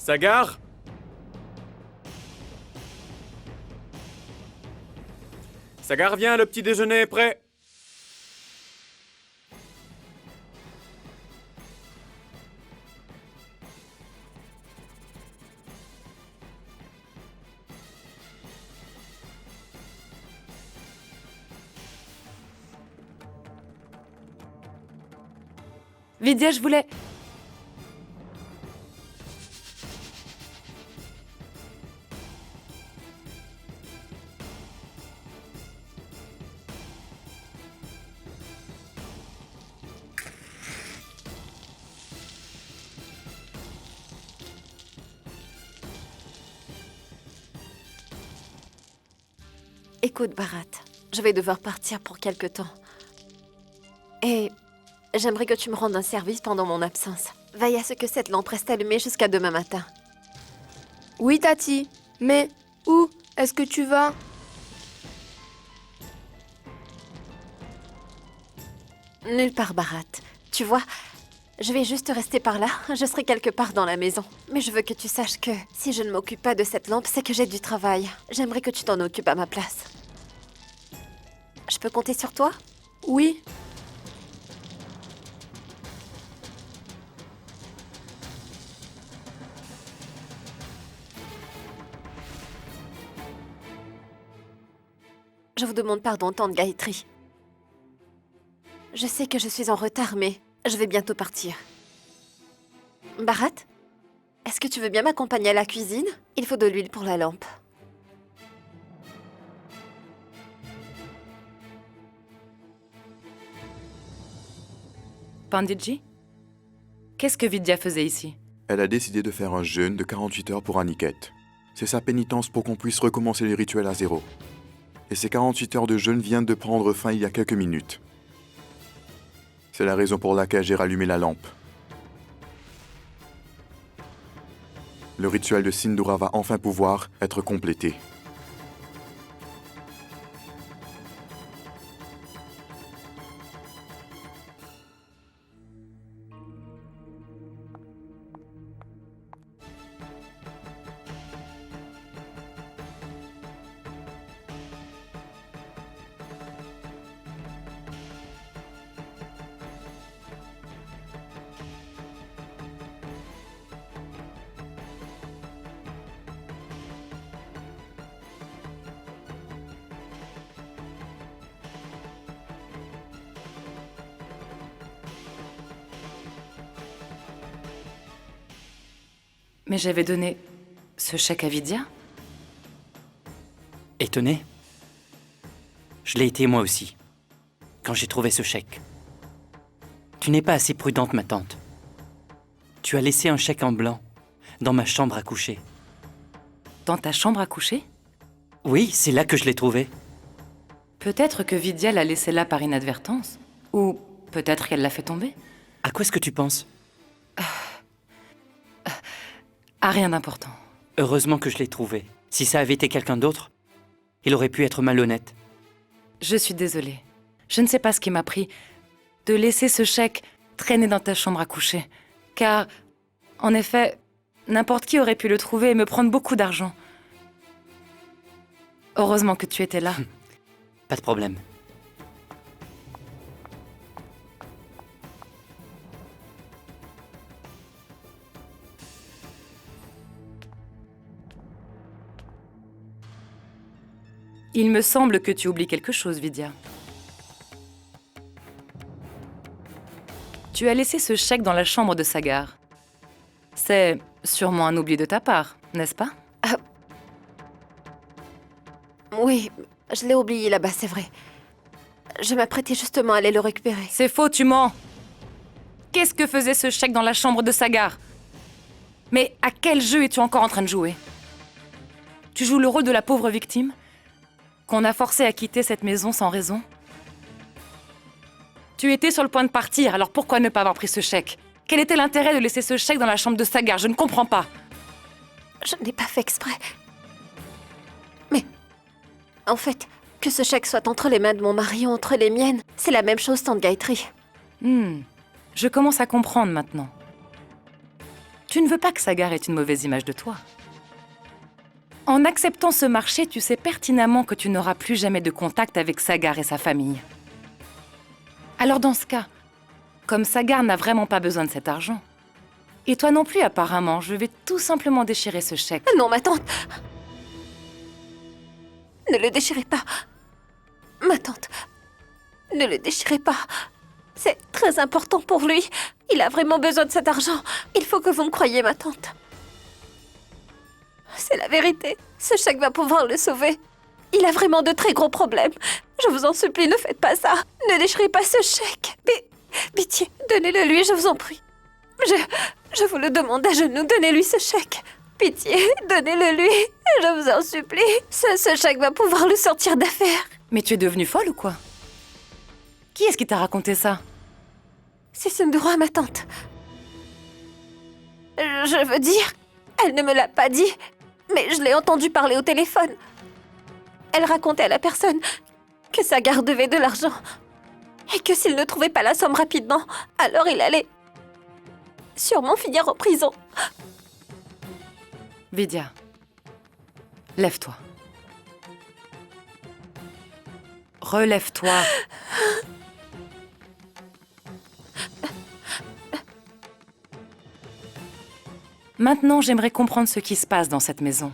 Sagar? Sagar, viens, le petit déjeuner est prêt. Vidya, je voulais... Écoute, Bharat, je vais devoir partir pour quelque temps. Et j'aimerais que tu me rendes un service pendant mon absence. Veille à ce que cette lampe reste allumée jusqu'à demain matin. Oui, Tati. Mais où est-ce que tu vas? Nulle part, Bharat. Tu vois, je vais juste rester par là. Je serai quelque part dans la maison. Mais je veux que tu saches que si je ne m'occupe pas de cette lampe, c'est que j'ai du travail. J'aimerais que tu t'en occupes à ma place. Je peux compter sur toi? Oui. Je vous demande pardon, tante Gayatri. Je sais que je suis en retard, mais je vais bientôt partir. Bharat, est-ce que tu veux bien m'accompagner à la cuisine? Il faut de l'huile pour la lampe. Panditji? Qu'est-ce que Vidya faisait ici? Elle a décidé de faire un jeûne de 48 heures pour Aniket. C'est sa pénitence pour qu'on puisse recommencer les rituels à zéro. Et ces 48 heures de jeûne viennent de prendre fin il y a quelques minutes. C'est la raison pour laquelle j'ai rallumé la lampe. Le rituel de Sindura va enfin pouvoir être complété. Mais j'avais donné ce chèque à Vidya? Étonné? Je l'ai été moi aussi, quand j'ai trouvé ce chèque. Tu n'es pas assez prudente, ma tante. Tu as laissé un chèque en blanc dans ma chambre à coucher. Dans ta chambre à coucher? Oui, c'est là que je l'ai trouvé. Peut-être que Vidya l'a laissé là par inadvertance. Ou peut-être qu'elle l'a fait tomber. À quoi est-ce que tu penses? À rien d'important. Heureusement que je l'ai trouvé. Si ça avait été quelqu'un d'autre, il aurait pu être malhonnête. Je suis désolée. Je ne sais pas ce qui m'a pris de laisser ce chèque traîner dans ta chambre à coucher. Car, en effet, n'importe qui aurait pu le trouver et me prendre beaucoup d'argent. Heureusement que tu étais là. Pas de problème. Il me semble que tu oublies quelque chose, Vidya. Tu as laissé ce chèque dans la chambre de Sagar. C'est sûrement un oubli de ta part, n'est-ce pas? Oui, je l'ai oublié là-bas, c'est vrai. Je m'apprêtais justement à aller le récupérer. C'est faux, tu mens! Qu'est-ce que faisait ce chèque dans la chambre de Sagar? Mais à quel jeu es-tu encore en train de jouer? Tu joues le rôle de la pauvre victime qu'on a forcée à quitter cette maison sans raison? Tu étais sur le point de partir, alors pourquoi ne pas avoir pris ce chèque? Quel était l'intérêt de laisser ce chèque dans la chambre de Sagar? Je ne comprends pas. Je n'ai pas fait exprès. Mais, en fait, que ce chèque soit entre les mains de mon mari ou entre les miennes, c'est la même chose, tante Gayatri. Je commence à comprendre maintenant. Tu ne veux pas que Sagar ait une mauvaise image de toi. En acceptant ce marché, tu sais pertinemment que tu n'auras plus jamais de contact avec Sagar et sa famille. Alors dans ce cas, comme Sagar n'a vraiment pas besoin de cet argent, et toi non plus apparemment, je vais tout simplement déchirer ce chèque. Non, ma tante. Ne le déchirez pas. Ma tante, ne le déchirez pas. C'est très important pour lui. Il a vraiment besoin de cet argent. Il faut que vous me croyiez, ma tante. C'est la vérité. Ce chèque va pouvoir le sauver. Il a vraiment de très gros problèmes. Je vous en supplie, ne faites pas ça. Ne déchirez pas ce chèque. Pitié, donnez-le lui, je vous en prie. Je vous le demande à genoux, donnez-lui ce chèque. Pitié, donnez-le lui. Je vous en supplie. Ce chèque va pouvoir le sortir d'affaire. Mais tu es devenue folle ou quoi? Qui est-ce qui t'a raconté ça? C'est Sindura, ma tante. Je veux dire, elle ne me l'a pas dit, mais je l'ai entendu parler au téléphone. Elle racontait à la personne que Sagar devait de l'argent et que s'il ne trouvait pas la somme rapidement, alors il allait sûrement finir en prison. Vidya, lève-toi. Relève-toi. Maintenant, j'aimerais comprendre ce qui se passe dans cette maison.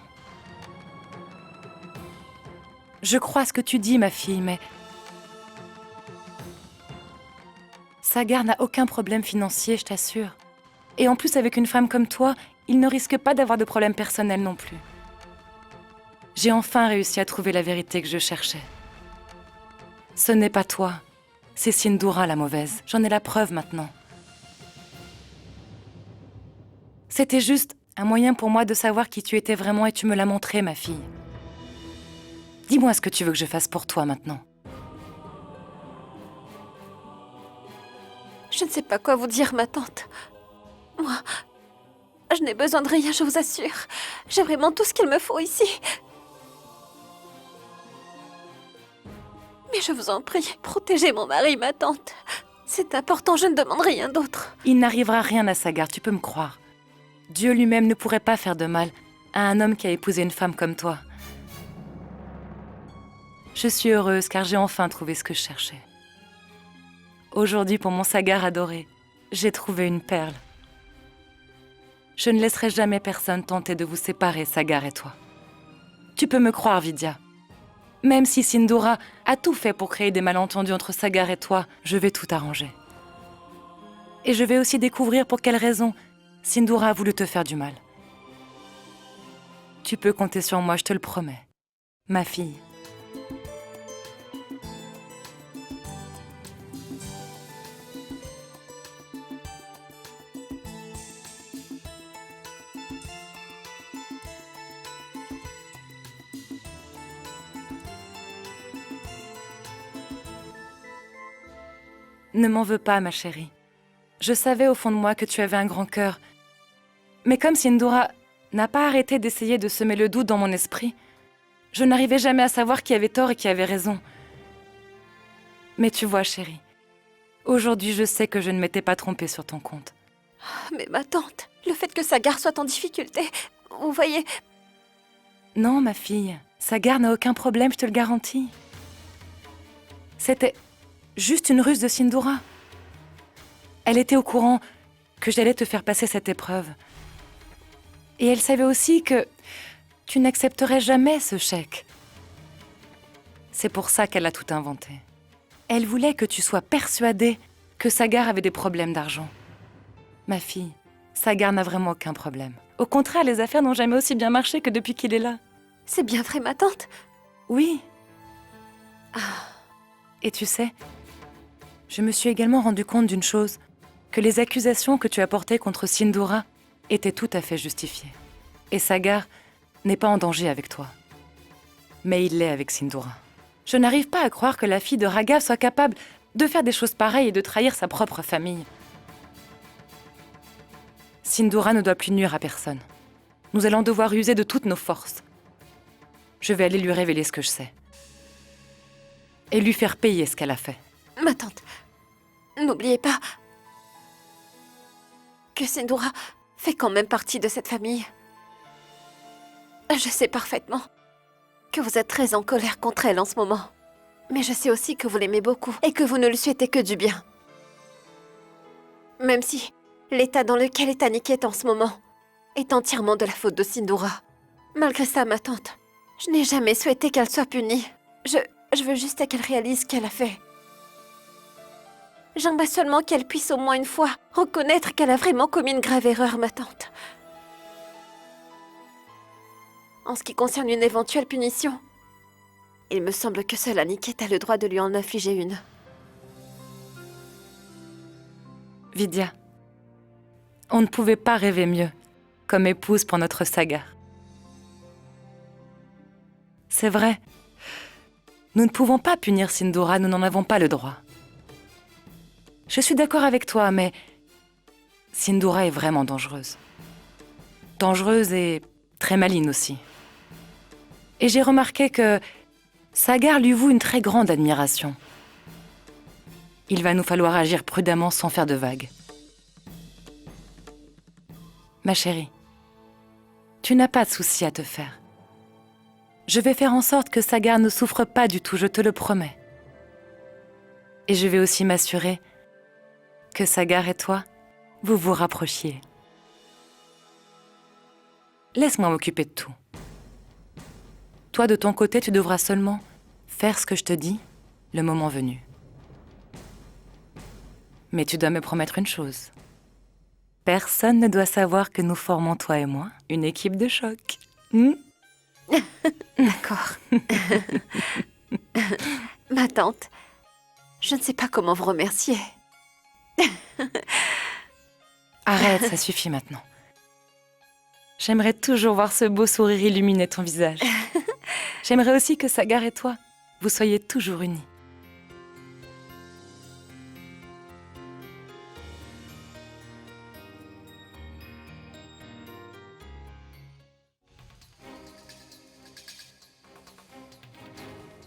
Je crois ce que tu dis, ma fille, mais... Sagar n'a aucun problème financier, je t'assure. Et en plus, avec une femme comme toi, il ne risque pas d'avoir de problème personnel non plus. J'ai enfin réussi à trouver la vérité que je cherchais. Ce n'est pas toi, c'est Sindura la mauvaise. J'en ai la preuve maintenant. C'était juste un moyen pour moi de savoir qui tu étais vraiment et tu me l'as montré, ma fille. Dis-moi ce que tu veux que je fasse pour toi maintenant. Je ne sais pas quoi vous dire, ma tante. Moi, je n'ai besoin de rien, je vous assure. J'ai vraiment tout ce qu'il me faut ici. Mais je vous en prie, protégez mon mari, ma tante. C'est important, je ne demande rien d'autre. Il n'arrivera rien à Sagar, tu peux me croire. Dieu lui-même ne pourrait pas faire de mal à un homme qui a épousé une femme comme toi. Je suis heureuse car j'ai enfin trouvé ce que je cherchais. Aujourd'hui, pour mon Sagar adoré, j'ai trouvé une perle. Je ne laisserai jamais personne tenter de vous séparer, Sagar et toi. Tu peux me croire, Vidya. Même si Sindura a tout fait pour créer des malentendus entre Sagar et toi, je vais tout arranger. Et je vais aussi découvrir pour quelle raison Sindura a voulu te faire du mal. Tu peux compter sur moi, je te le promets. Ma fille. Ne m'en veux pas, ma chérie. Je savais au fond de moi que tu avais un grand cœur. Mais comme Sindura n'a pas arrêté d'essayer de semer le doute dans mon esprit, je n'arrivais jamais à savoir qui avait tort et qui avait raison. Mais tu vois, chérie, aujourd'hui je sais que je ne m'étais pas trompée sur ton compte. Mais ma tante, le fait que Sagar soit en difficulté, vous voyez... Non, ma fille, Sagar n'a aucun problème, je te le garantis. C'était juste une ruse de Sindura. Elle était au courant que j'allais te faire passer cette épreuve. Et elle savait aussi que tu n'accepterais jamais ce chèque. C'est pour ça qu'elle a tout inventé. Elle voulait que tu sois persuadée que Sagar avait des problèmes d'argent. Ma fille, Sagar n'a vraiment aucun problème. Au contraire, les affaires n'ont jamais aussi bien marché que depuis qu'il est là. C'est bien vrai, ma tante? Oui. Et tu sais, je me suis également rendu compte d'une chose, que les accusations que tu as portées contre Sindura étaient tout à fait justifiées. Et Sagar n'est pas en danger avec toi. Mais il l'est avec Sindura. Je n'arrive pas à croire que la fille de Raghav soit capable de faire des choses pareilles et de trahir sa propre famille. Sindura ne doit plus nuire à personne. Nous allons devoir user de toutes nos forces. Je vais aller lui révéler ce que je sais. Et lui faire payer ce qu'elle a fait. Ma tante, n'oubliez pas que Sindura fait quand même partie de cette famille. Je sais parfaitement que vous êtes très en colère contre elle en ce moment. Mais je sais aussi que vous l'aimez beaucoup et que vous ne lui souhaitez que du bien. Même si l'état dans lequel est Aniket en ce moment est entièrement de la faute de Sindura. Malgré ça, ma tante, je n'ai jamais souhaité qu'elle soit punie. Je veux juste qu'elle réalise ce qu'elle a fait. J'aimerais seulement qu'elle puisse au moins une fois reconnaître qu'elle a vraiment commis une grave erreur, ma tante. En ce qui concerne une éventuelle punition, il me semble que seule Aniket a le droit de lui en infliger une. Vidya, on ne pouvait pas rêver mieux comme épouse pour notre Sagar. C'est vrai, nous ne pouvons pas punir Sindura, nous n'en avons pas le droit. Je suis d'accord avec toi, mais Sindura est vraiment dangereuse. Dangereuse et très maligne aussi. Et j'ai remarqué que Sagar lui voue une très grande admiration. Il va nous falloir agir prudemment sans faire de vagues. Ma chérie, tu n'as pas de souci à te faire. Je vais faire en sorte que Sagar ne souffre pas du tout, je te le promets. Et je vais aussi m'assurer que Sagar et toi, vous vous rapprochiez. Laisse-moi m'occuper de tout. Toi, de ton côté, tu devras seulement faire ce que je te dis le moment venu. Mais tu dois me promettre une chose. Personne ne doit savoir que nous formons, toi et moi, une équipe de choc. D'accord. Ma tante, je ne sais pas comment vous remercier. Arrête, ça suffit maintenant. J'aimerais toujours voir ce beau sourire illuminer ton visage. J'aimerais aussi que Sagar et toi, vous soyez toujours unis.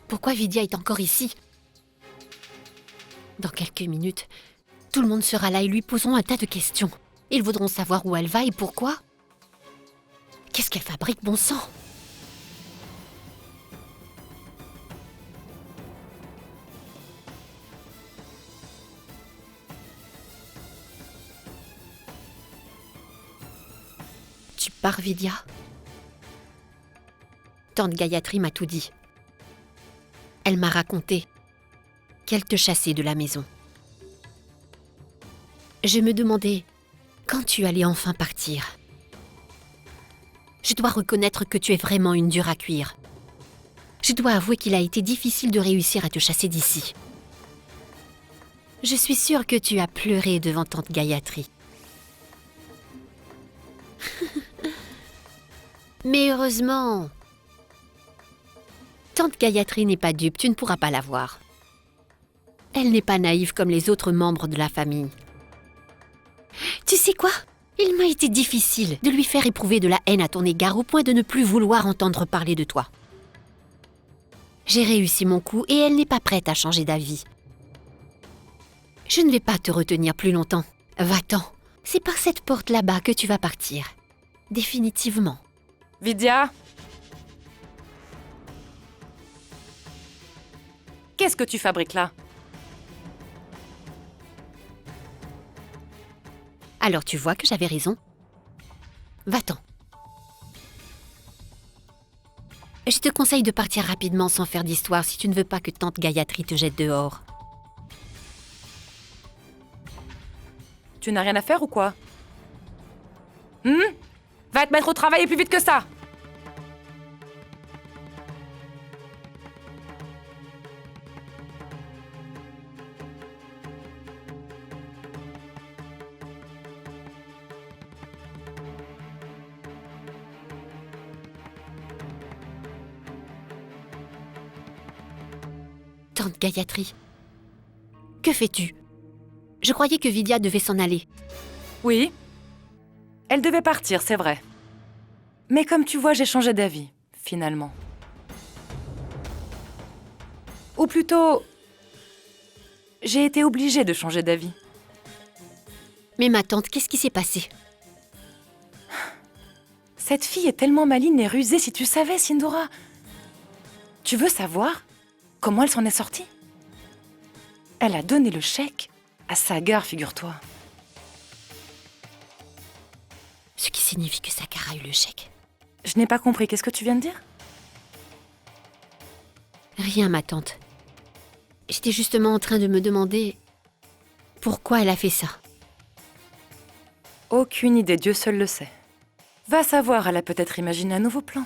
Pourquoi Vidya est encore ici? Dans quelques minutes, tout le monde sera là et lui poseront un tas de questions. Ils voudront savoir où elle va et pourquoi. Qu'est-ce qu'elle fabrique, bon sang? Tu pars, Vidya? Tante Gayatri m'a tout dit. Elle m'a raconté qu'elle te chassait de la maison. Je me demandais quand tu allais enfin partir. Je dois reconnaître que tu es vraiment une dure à cuire. Je dois avouer qu'il a été difficile de réussir à te chasser d'ici. Je suis sûre que tu as pleuré devant tante Gayatri. Mais heureusement, tante Gayatri n'est pas dupe, tu ne pourras pas la voir. Elle n'est pas naïve comme les autres membres de la famille. Tu sais quoi? Il m'a été difficile de lui faire éprouver de la haine à ton égard au point de ne plus vouloir entendre parler de toi. J'ai réussi mon coup et elle n'est pas prête à changer d'avis. Je ne vais pas te retenir plus longtemps. Va-t'en. C'est par cette porte là-bas que tu vas partir. Définitivement. Vidya? Qu'est-ce que tu fabriques là? Alors tu vois que j'avais raison. Va-t'en. Je te conseille de partir rapidement sans faire d'histoire si tu ne veux pas que tante Gayatri te jette dehors. Tu n'as rien à faire ou quoi? Va te mettre au travail et plus vite que ça! Tante Gayatri, que fais-tu? Je croyais que Vidya devait s'en aller. Oui. Elle devait partir, c'est vrai. Mais comme tu vois, j'ai changé d'avis, finalement. Ou plutôt, j'ai été obligée de changer d'avis. Mais ma tante, qu'est-ce qui s'est passé? Cette fille est tellement maligne et rusée, si tu savais, Sindora. Tu veux savoir comment elle s'en est sortie? Elle a donné le chèque à Sagar, figure-toi. Ce qui signifie que Sagar a eu le chèque. Je n'ai pas compris, qu'est-ce que tu viens de dire? Rien, ma tante. J'étais justement en train de me demander pourquoi elle a fait ça. Aucune idée, Dieu seul le sait. Va savoir, elle a peut-être imaginé un nouveau plan.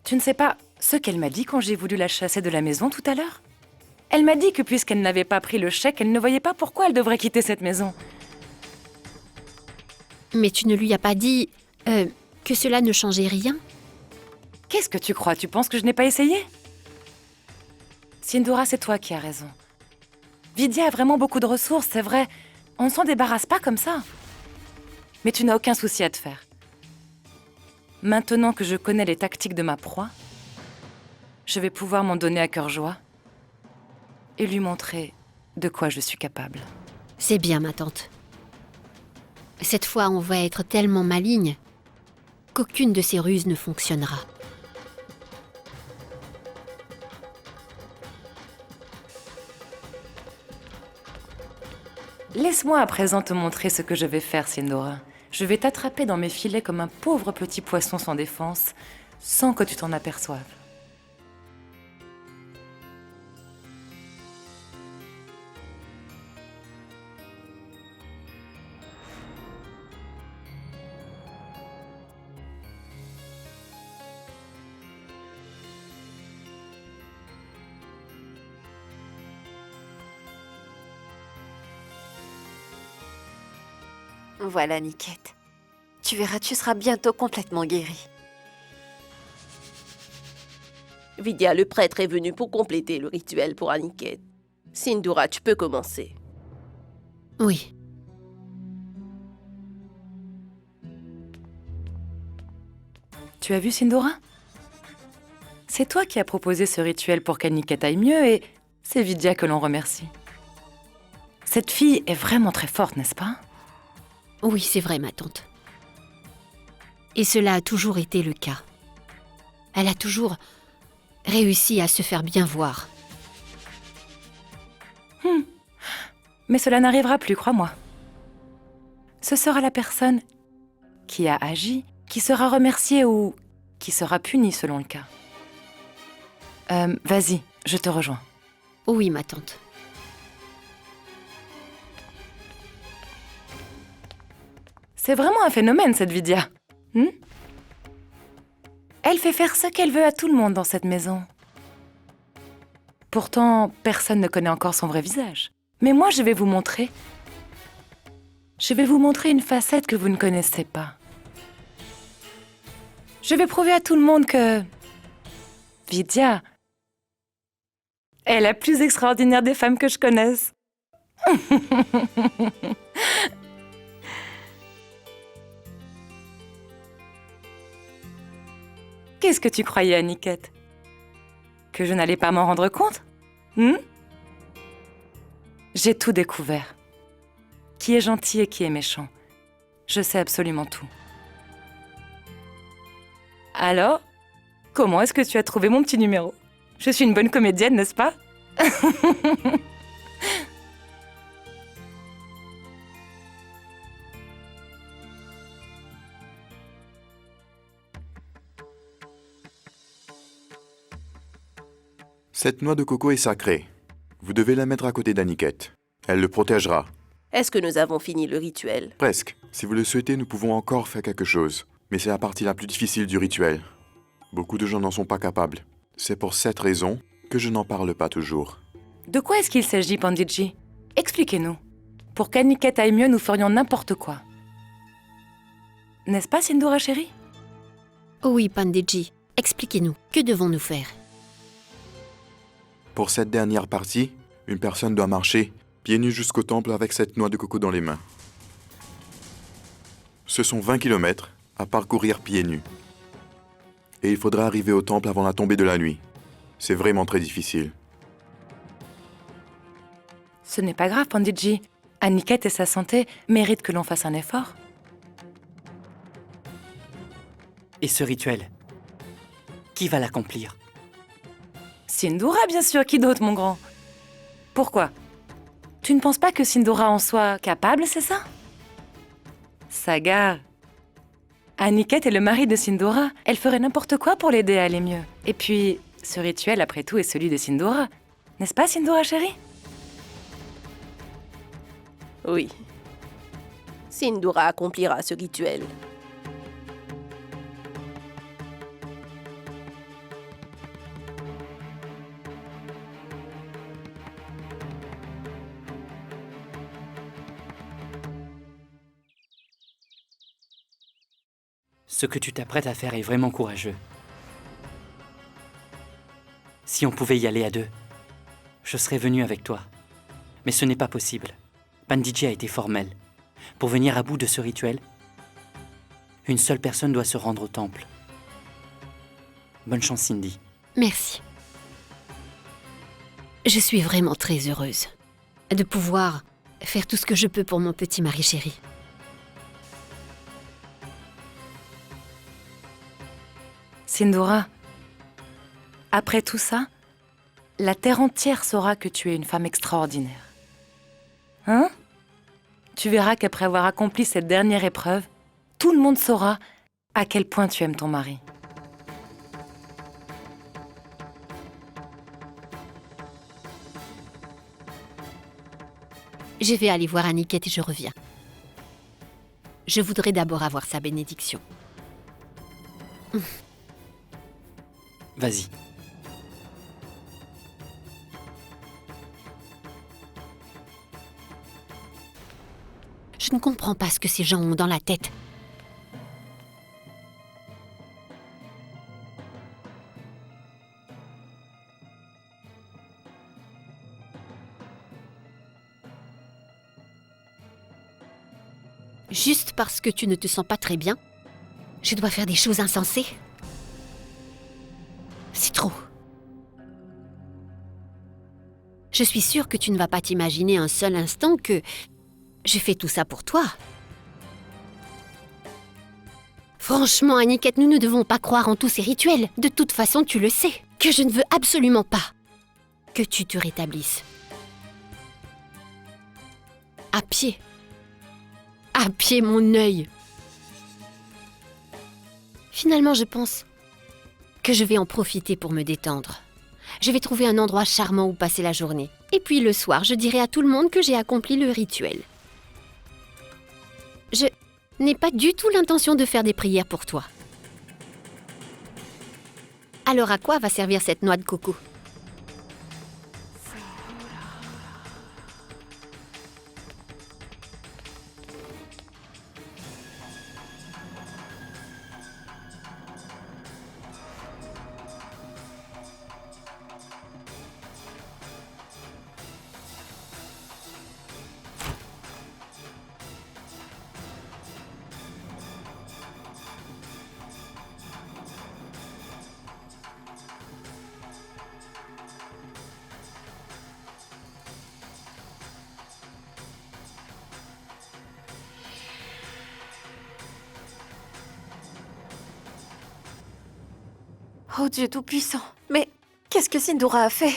Tu ne sais pas ce qu'elle m'a dit quand j'ai voulu la chasser de la maison tout à l'heure? Elle m'a dit que puisqu'elle n'avait pas pris le chèque, elle ne voyait pas pourquoi elle devrait quitter cette maison. Mais tu ne lui as pas dit que cela ne changeait rien? Qu'est-ce que tu crois? Tu penses que je n'ai pas essayé? Sindora, c'est toi qui as raison. Vidya a vraiment beaucoup de ressources, c'est vrai. On ne s'en débarrasse pas comme ça. Mais tu n'as aucun souci à te faire. Maintenant que je connais les tactiques de ma proie, je vais pouvoir m'en donner à cœur joie et lui montrer de quoi je suis capable. C'est bien, ma tante. Cette fois, on va être tellement maligne qu'aucune de ces ruses ne fonctionnera. Laisse-moi à présent te montrer ce que je vais faire, Sindora. Je vais t'attraper dans mes filets comme un pauvre petit poisson sans défense, sans que tu t'en aperçoives. Voilà, Niket. Tu verras, tu seras bientôt complètement guérie. Vidya, le prêtre, est venu pour compléter le rituel pour Aniket. Sindora, tu peux commencer. Oui. Tu as vu, Sindora? C'est toi qui as proposé ce rituel pour qu'Aniket aille mieux et c'est Vidya que l'on remercie. Cette fille est vraiment très forte, n'est-ce pas? Oui, c'est vrai, ma tante. Et cela a toujours été le cas. Elle a toujours réussi à se faire bien voir. Mais cela n'arrivera plus, crois-moi. Ce sera la personne qui a agi, qui sera remerciée ou qui sera punie selon le cas. Vas-y, je te rejoins. Oui, ma tante. C'est vraiment un phénomène, cette Vidya. Elle fait faire ce qu'elle veut à tout le monde dans cette maison. Pourtant, personne ne connaît encore son vrai visage. Mais moi, je vais vous montrer. Je vais vous montrer une facette que vous ne connaissez pas. Je vais prouver à tout le monde que Vidya est la plus extraordinaire des femmes que je connaisse. Qu'est-ce que tu croyais, Aniket? Que je n'allais pas m'en rendre compte? J'ai tout découvert. Qui est gentil et qui est méchant. Je sais absolument tout. Alors, comment est-ce que tu as trouvé mon petit numéro? Je suis une bonne comédienne, n'est-ce pas? Cette noix de coco est sacrée. Vous devez la mettre à côté d'Aniket. Elle le protégera. Est-ce que nous avons fini le rituel? Presque. Si vous le souhaitez, nous pouvons encore faire quelque chose. Mais c'est la partie la plus difficile du rituel. Beaucoup de gens n'en sont pas capables. C'est pour cette raison que je n'en parle pas toujours. De quoi est-ce qu'il s'agit, Panditji? Expliquez-nous. Pour qu'Aniket aille mieux, nous ferions n'importe quoi. N'est-ce pas, Sindora chérie? Oui, Panditji, expliquez-nous. Que devons-nous faire? Pour cette dernière partie, une personne doit marcher pieds nus jusqu'au temple avec cette noix de coco dans les mains. Ce sont 20 kilomètres à parcourir pieds nus. Et il faudra arriver au temple avant la tombée de la nuit. C'est vraiment très difficile. Ce n'est pas grave, Panditji. Aniket et sa santé méritent que l'on fasse un effort. Et ce rituel, qui va l'accomplir? Sindhura, bien sûr, qui d'autre, mon grand? Pourquoi? Tu ne penses pas que Sindhura en soit capable, c'est ça? Sagar, Aniket est le mari de Sindhura. Elle ferait n'importe quoi pour l'aider à aller mieux. Et puis, ce rituel, après tout, est celui de Sindhura. N'est-ce pas, Sindhura, chérie? Oui. Sindhura accomplira ce rituel. Ce que tu t'apprêtes à faire est vraiment courageux. Si on pouvait y aller à deux, je serais venu avec toi. Mais ce n'est pas possible. Panditji a été formel. Pour venir à bout de ce rituel, une seule personne doit se rendre au temple. Bonne chance, Cindy. Merci. Je suis vraiment très heureuse de pouvoir faire tout ce que je peux pour mon petit mari chéri. Sindhura, après tout ça, la terre entière saura que tu es une femme extraordinaire. Hein? Tu verras qu'après avoir accompli cette dernière épreuve, tout le monde saura à quel point tu aimes ton mari. Je vais aller voir Aniket et je reviens. Je voudrais d'abord avoir sa bénédiction. Vas-y. Je ne comprends pas ce que ces gens ont dans la tête. Juste parce que tu ne te sens pas très bien, je dois faire des choses insensées. C'est trop. Je suis sûre que tu ne vas pas t'imaginer un seul instant que je fais tout ça pour toi. Franchement, Aniket, nous ne devons pas croire en tous ces rituels. De toute façon, tu le sais, que je ne veux absolument pas que tu te rétablisses. À pied. À pied, mon œil. Finalement, je pense que je vais en profiter pour me détendre. Je vais trouver un endroit charmant où passer la journée. Et puis le soir, je dirai à tout le monde que j'ai accompli le rituel. Je n'ai pas du tout l'intention de faire des prières pour toi. Alors à quoi va servir cette noix de coco ? Oh Dieu Tout-Puissant, mais qu'est-ce que Sindhura a fait?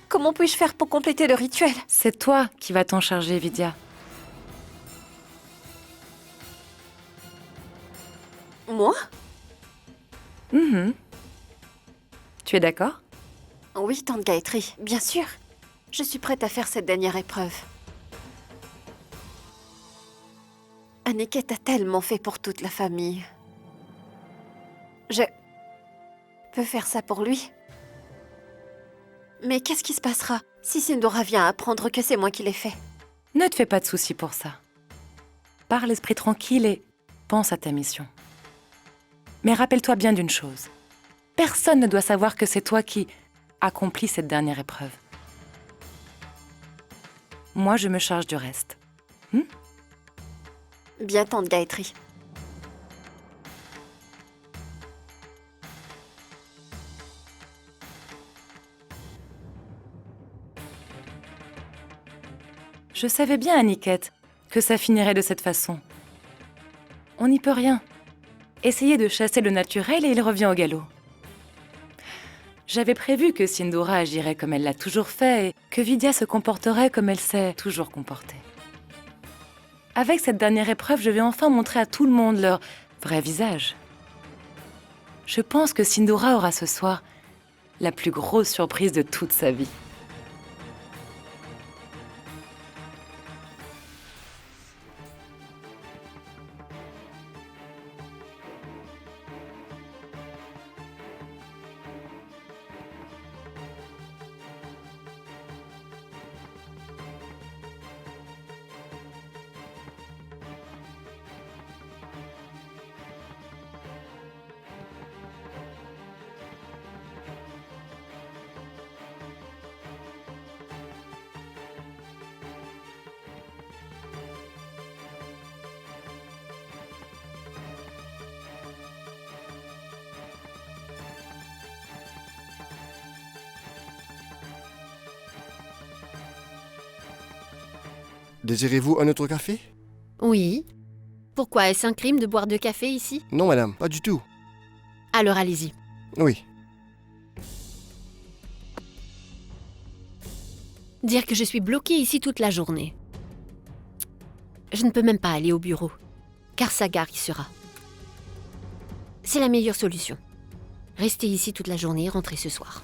Comment puis-je faire pour compléter le rituel? C'est toi qui vas t'en charger, Vidya. Moi? Tu es d'accord? Oui, tante Gayatri, bien sûr. Je suis prête à faire cette dernière épreuve. Aniket a tellement fait pour toute la famille. Je peux faire ça pour lui. Mais qu'est-ce qui se passera si Sindhura vient apprendre que c'est moi qui l'ai fait? Ne te fais pas de soucis pour ça. Pars l'esprit tranquille et pense à ta mission. Mais rappelle-toi bien d'une chose. Personne ne doit savoir que c'est toi qui accomplis cette dernière épreuve. Moi, je me charge du reste. Bien, tante Gayatri. Je savais bien, Aniket, que ça finirait de cette façon. On n'y peut rien. Essayez de chasser le naturel et il revient au galop. J'avais prévu que Sindhura agirait comme elle l'a toujours fait et que Vidya se comporterait comme elle s'est toujours comportée. Avec cette dernière épreuve, je vais enfin montrer à tout le monde leur vrai visage. Je pense que Sindhura aura ce soir la plus grosse surprise de toute sa vie. Désirez-vous un autre café? Oui. Pourquoi est-ce un crime de boire de café ici? Non, madame, pas du tout. Alors allez-y. Oui. Dire que je suis bloquée ici toute la journée. Je ne peux même pas aller au bureau, car Sagar y sera. C'est la meilleure solution. Rester ici toute la journée et rentrer ce soir.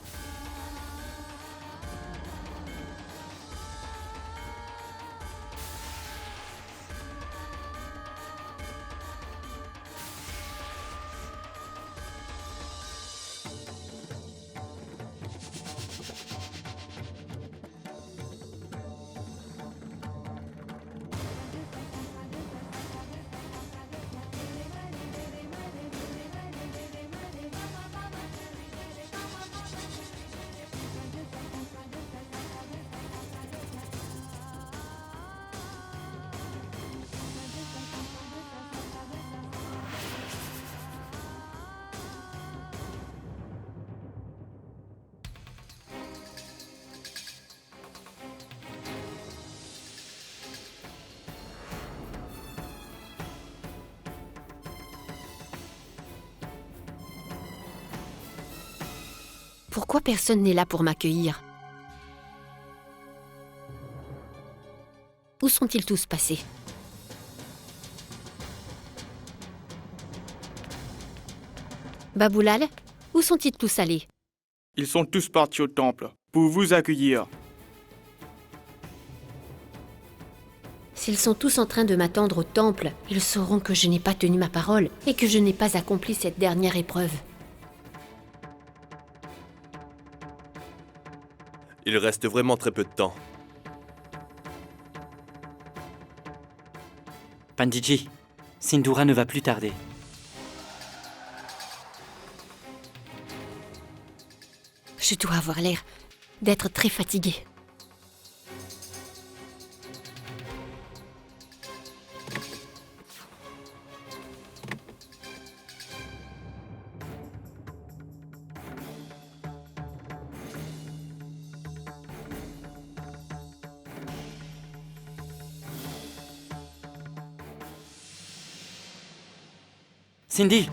Pourquoi personne n'est là pour m'accueillir? Où sont-ils tous passés? Baboulal, où sont-ils tous allés? Ils sont tous partis au temple pour vous accueillir. S'ils sont tous en train de m'attendre au temple, ils sauront que je n'ai pas tenu ma parole et que je n'ai pas accompli cette dernière épreuve. Il reste vraiment très peu de temps. Panditji, Sindhura ne va plus tarder. Je dois avoir l'air d'être très fatiguée. Cindy!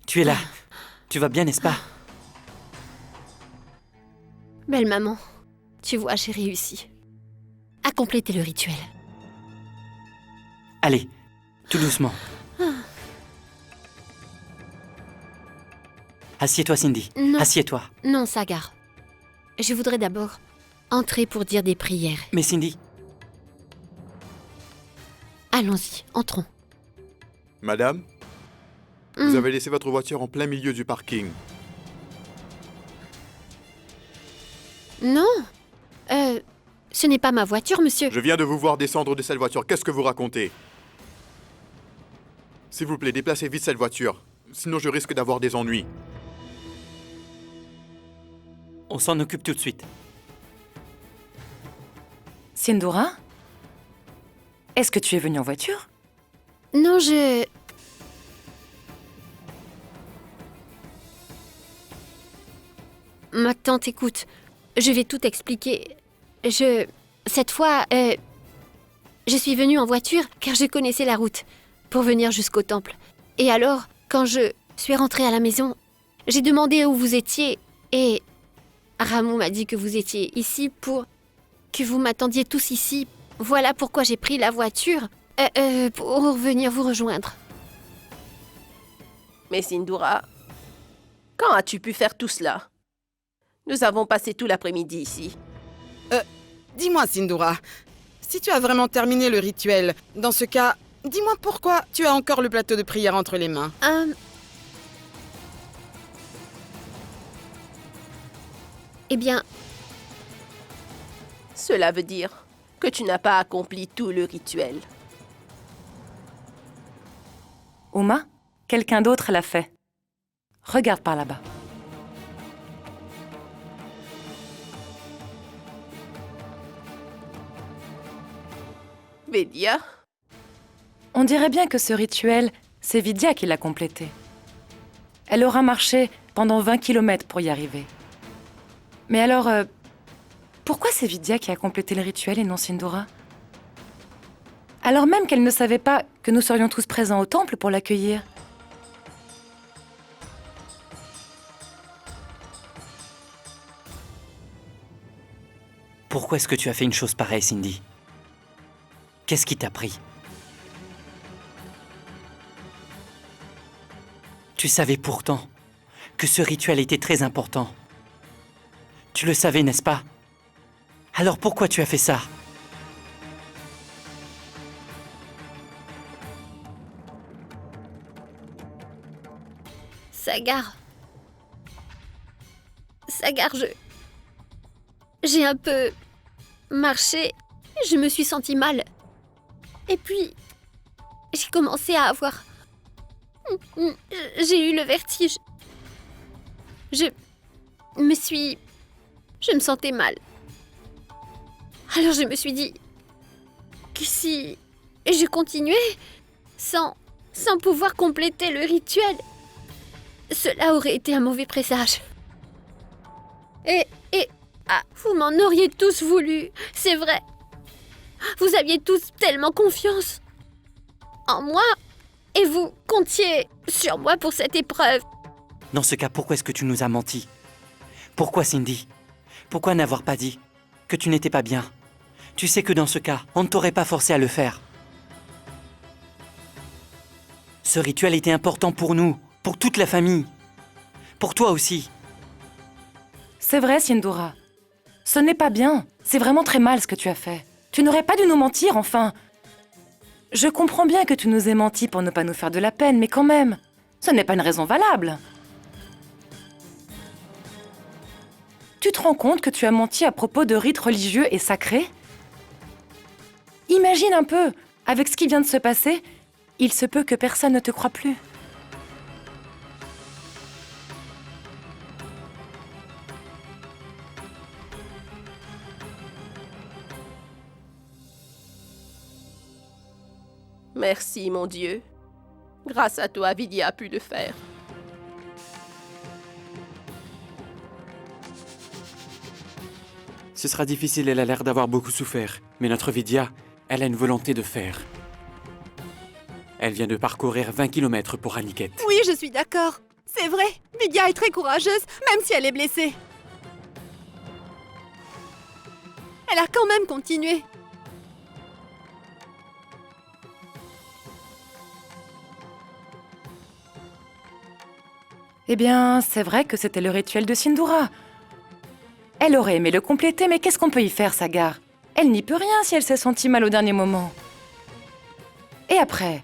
Tu es là. Tu vas bien, n'est-ce pas? Belle maman, tu vois, j'ai réussi à compléter le rituel. Allez, tout doucement. Assieds-toi, Cindy. Non. Assieds-toi. Non, Sagar. Je voudrais d'abord entrer pour dire des prières. Mais Cindy... Allons-y, entrons. Madame, vous avez laissé votre voiture en plein milieu du parking. Non. Ce n'est pas ma voiture, monsieur. Je viens de vous voir descendre de cette voiture. Qu'est-ce que vous racontez? S'il vous plaît, déplacez vite cette voiture. Sinon, je risque d'avoir des ennuis. On s'en occupe tout de suite. Sindhura? Est-ce que tu es venu en voiture? Non, je... Ma tante, écoute, je vais tout expliquer. Cette fois, je suis venue en voiture car je connaissais la route pour venir jusqu'au temple. Et alors, quand je suis rentrée à la maison, j'ai demandé où vous étiez et Ramon m'a dit que vous étiez ici que vous m'attendiez tous ici. Voilà pourquoi j'ai pris la voiture pour venir vous rejoindre. Mais Sindura, quand as-tu pu faire tout cela? Nous avons passé tout l'après-midi ici. Dis-moi, Sindura, si tu as vraiment terminé le rituel, dans ce cas, dis-moi pourquoi tu as encore le plateau de prière entre les mains. Eh bien... Cela veut dire que tu n'as pas accompli tout le rituel. Uma, quelqu'un d'autre l'a fait. Regarde par là-bas. Vidya? On dirait bien que ce rituel, c'est Vidya qui l'a complété. Elle aura marché pendant 20 kilomètres pour y arriver. Mais alors, pourquoi c'est Vidya qui a complété le rituel et non Sindura? Alors même qu'elle ne savait pas que nous serions tous présents au temple pour l'accueillir. Pourquoi est-ce que tu as fait une chose pareille, Cindy? Qu'est-ce qui t'a pris? Tu savais pourtant que ce rituel était très important. Tu le savais, n'est-ce pas? Alors pourquoi tu as fait ça? Sagar, j'ai un peu marché, je me suis sentie mal. Et puis, j'ai commencé à avoir... J'ai eu le vertige. Je me sentais mal. Alors je me suis dit que si je continuais sans pouvoir compléter le rituel, cela aurait été un mauvais présage. Vous m'en auriez tous voulu, c'est vrai. Vous aviez tous tellement confiance en moi et vous comptiez sur moi pour cette épreuve. Dans ce cas, pourquoi est-ce que tu nous as menti? Pourquoi, Cindy? Pourquoi n'avoir pas dit que tu n'étais pas bien? Tu sais que dans ce cas, on ne t'aurait pas forcé à le faire. Ce rituel était important pour nous, pour toute la famille. Pour toi aussi. C'est vrai, Sindura. Ce n'est pas bien. C'est vraiment très mal ce que tu as fait. Tu n'aurais pas dû nous mentir, enfin. Je comprends bien que tu nous aies menti pour ne pas nous faire de la peine, mais quand même, ce n'est pas une raison valable. Tu te rends compte que tu as menti à propos de rites religieux et sacrés? Imagine un peu, avec ce qui vient de se passer, il se peut que personne ne te croie plus. Merci, mon Dieu. Grâce à toi, Vidya a pu le faire. Ce sera difficile, elle a l'air d'avoir beaucoup souffert. Mais notre Vidya, elle a une volonté de faire. Elle vient de parcourir 20 kilomètres pour Aniket. Oui, je suis d'accord. C'est vrai, Vidya est très courageuse, même si elle est blessée. Elle a quand même continué. Eh bien, c'est vrai que c'était le rituel de Sindura. Elle aurait aimé le compléter, mais qu'est-ce qu'on peut y faire, Sagar? Elle n'y peut rien si elle s'est sentie mal au dernier moment. Et après,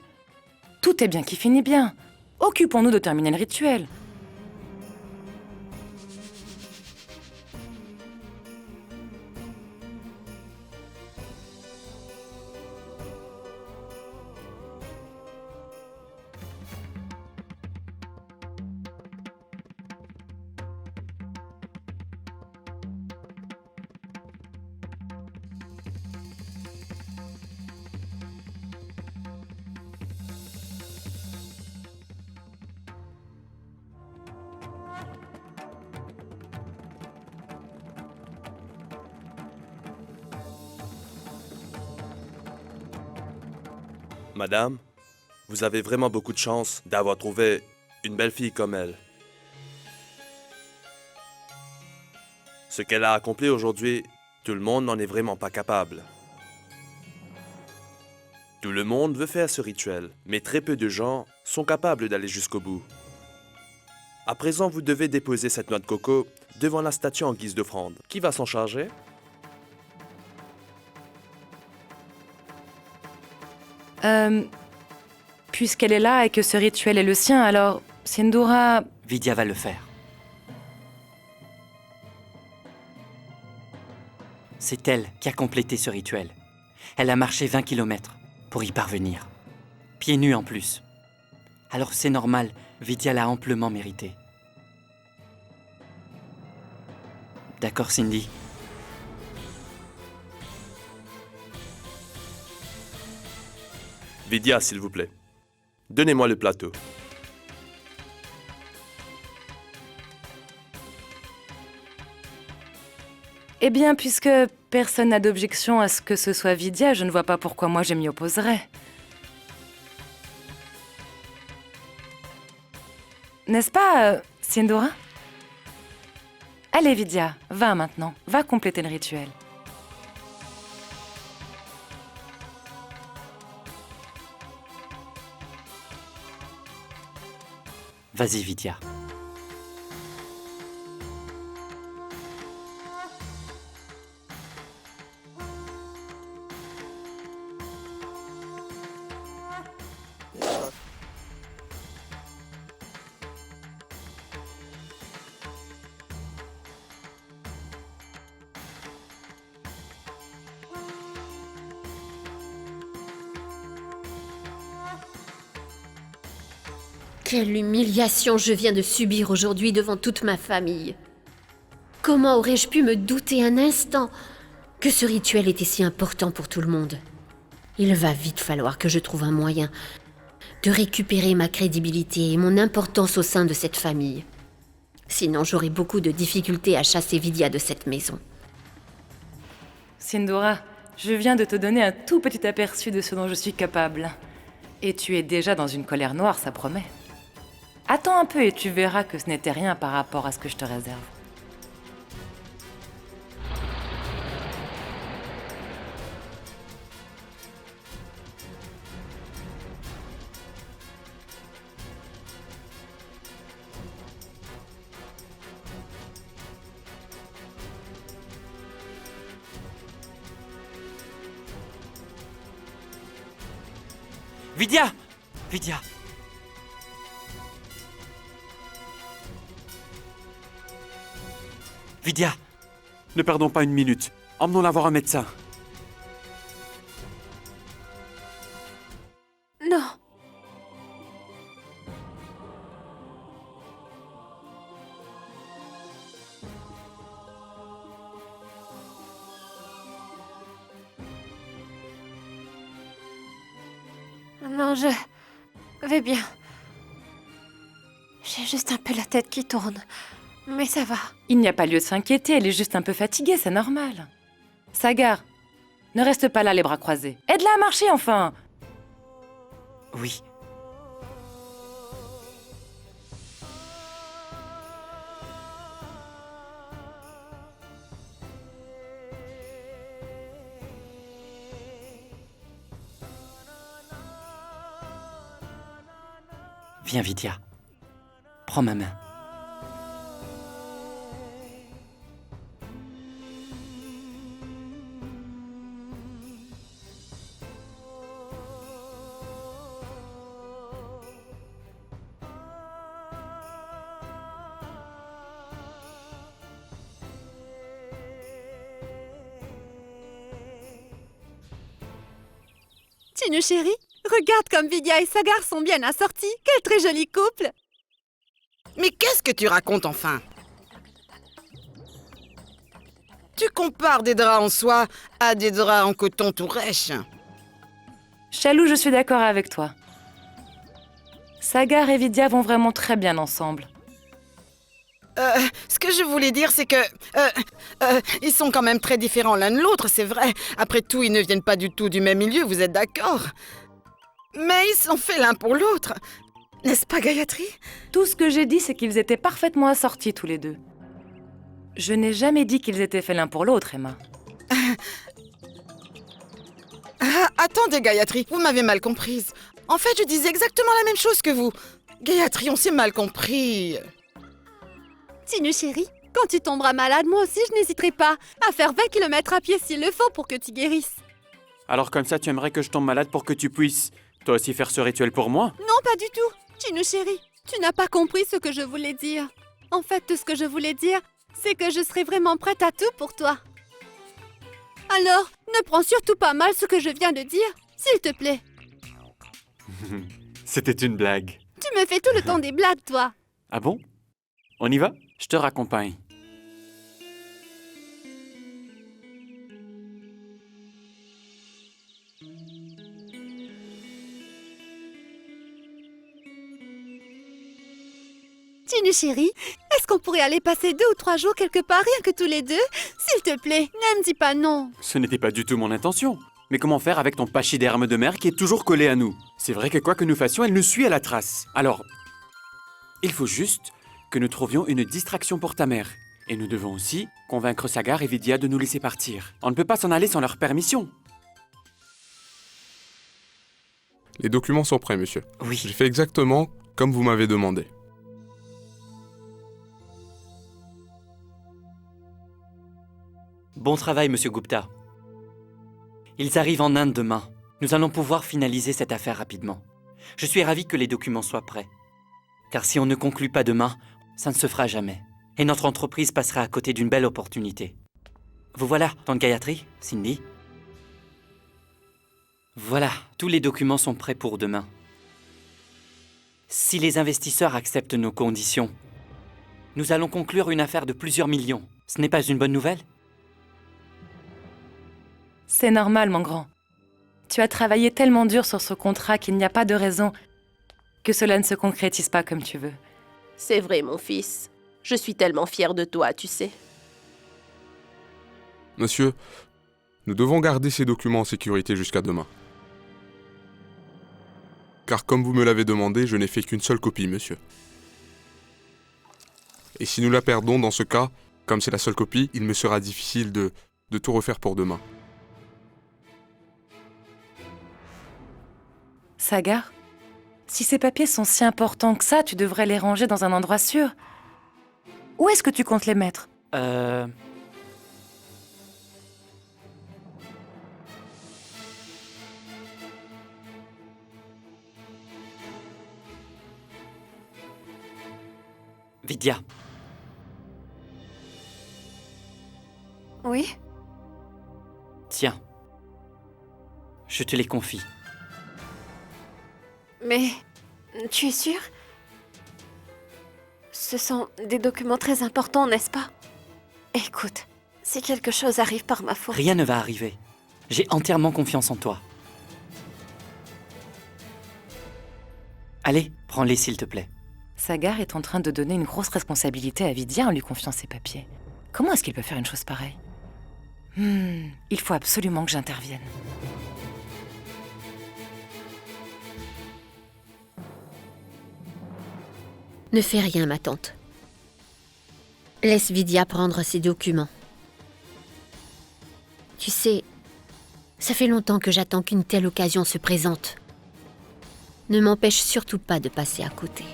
tout est bien qui finit bien. Occupons-nous de terminer le rituel. Madame, vous avez vraiment beaucoup de chance d'avoir trouvé une belle fille comme elle. Ce qu'elle a accompli aujourd'hui, tout le monde n'en est vraiment pas capable. Tout le monde veut faire ce rituel, mais très peu de gens sont capables d'aller jusqu'au bout. À présent, vous devez déposer cette noix de coco devant la statue en guise d'offrande. Qui va s'en charger? Puisqu'elle est là et que ce rituel est le sien, alors Sindura... Vidya va le faire. C'est elle qui a complété ce rituel. Elle a marché 20 km pour y parvenir. Pieds nus en plus. Alors c'est normal, Vidya l'a amplement mérité. D'accord, Cindy? Vidya, s'il vous plaît. Donnez-moi le plateau. Eh bien, puisque personne n'a d'objection à ce que ce soit Vidya, je ne vois pas pourquoi moi je m'y opposerais. N'est-ce pas, Sindura? Allez, Vidya, va maintenant. Va compléter le rituel. Vas-y, Vidya. Quelle humiliation je viens de subir aujourd'hui devant toute ma famille. Comment aurais-je pu me douter un instant que ce rituel était si important pour tout le monde? Il va vite falloir que je trouve un moyen de récupérer ma crédibilité et mon importance au sein de cette famille. Sinon, j'aurai beaucoup de difficultés à chasser Vidya de cette maison. Sindura, je viens de te donner un tout petit aperçu de ce dont je suis capable. Et tu es déjà dans une colère noire, ça promet. Attends un peu et tu verras que ce n'était rien par rapport à ce que je te réserve. Vidya! Vidya! Vidya! Ne perdons pas une minute. Emmenons-la voir un médecin. Non. Non, je vais bien. J'ai juste un peu la tête qui tourne. Mais ça va. Il n'y a pas lieu de s'inquiéter, elle est juste un peu fatiguée, c'est normal. Sagar, ne reste pas là les bras croisés. Aide-la à marcher enfin! Oui. Viens, Vidya. Prends ma main. Tinu chérie, regarde comme Vidya et Sagar sont bien assortis. Quel très joli couple! Mais qu'est-ce que tu racontes enfin? Tu compares des draps en soie à des draps en coton tout rêche. Chalou, je suis d'accord avec toi. Sagar et Vidya vont vraiment très bien ensemble. Ce que je voulais dire, c'est que... ils sont quand même très différents l'un de l'autre, c'est vrai. Après tout, ils ne viennent pas du tout du même milieu, vous êtes d'accord? Mais ils sont faits l'un pour l'autre. N'est-ce pas, Gayatri? Tout ce que j'ai dit, c'est qu'ils étaient parfaitement assortis tous les deux. Je n'ai jamais dit qu'ils étaient faits l'un pour l'autre, Emma. Attendez, Gayatri, vous m'avez mal comprise. En fait, je disais exactement la même chose que vous. Gayatri, on s'est mal compris. Tinu chérie, quand tu tomberas malade, moi aussi je n'hésiterai pas à faire 20 km à pied s'il le faut pour que tu guérisses. Alors comme ça, tu aimerais que je tombe malade pour que tu puisses, toi aussi, faire ce rituel pour moi? Non, pas du tout. Tinu chérie, tu n'as pas compris ce que je voulais dire. En fait, tout ce que je voulais dire, c'est que je serai vraiment prête à tout pour toi. Alors, ne prends surtout pas mal ce que je viens de dire, s'il te plaît. C'était une blague. Tu me fais tout le temps des blagues, toi. Ah bon? On y va? Je te raccompagne. Tinu chérie, est-ce qu'on pourrait aller passer 2 ou 3 jours quelque part, rien que tous les deux? S'il te plaît, ne me dis pas non. Ce n'était pas du tout mon intention. Mais comment faire avec ton pachyderme de mer qui est toujours collé à nous? C'est vrai que quoi que nous fassions, elle nous suit à la trace. Alors, il faut juste que nous trouvions une distraction pour ta mère. Et nous devons aussi convaincre Sagar et Vidya de nous laisser partir. On ne peut pas s'en aller sans leur permission. Les documents sont prêts, monsieur. Oui. J'ai fait exactement comme vous m'avez demandé. Bon travail, monsieur Gupta. Ils arrivent en Inde demain. Nous allons pouvoir finaliser cette affaire rapidement. Je suis ravi que les documents soient prêts. Car si on ne conclut pas demain, ça ne se fera jamais. Et notre entreprise passera à côté d'une belle opportunité. Vous voilà, tante Gayatri, Cindy. Voilà, tous les documents sont prêts pour demain. Si les investisseurs acceptent nos conditions, nous allons conclure une affaire de plusieurs millions. Ce n'est pas une bonne nouvelle ? C'est normal, mon grand. Tu as travaillé tellement dur sur ce contrat qu'il n'y a pas de raison que cela ne se concrétise pas comme tu veux. C'est vrai, mon fils. Je suis tellement fière de toi, tu sais. Monsieur, nous devons garder ces documents en sécurité jusqu'à demain. Car comme vous me l'avez demandé, je n'ai fait qu'une seule copie, monsieur. Et si nous la perdons dans ce cas, comme c'est la seule copie, il me sera difficile de tout refaire pour demain. Sagar, si ces papiers sont si importants que ça, tu devrais les ranger dans un endroit sûr. Où est-ce que tu comptes les mettre? Vidya. Oui? Tiens. Je te les confie. Mais tu es sûre? Ce sont des documents très importants, n'est-ce pas? Écoute, si quelque chose arrive par ma faute... Rien ne va arriver. J'ai entièrement confiance en toi. Allez, prends-les s'il te plaît. Sagar est en train de donner une grosse responsabilité à Vidya en lui confiant ses papiers. Comment est-ce qu'il peut faire une chose pareille? Il faut absolument que j'intervienne. Ne fais rien, ma tante. Laisse Vidya prendre ses documents. Tu sais, ça fait longtemps que j'attends qu'une telle occasion se présente. Ne m'empêche surtout pas de passer à côté.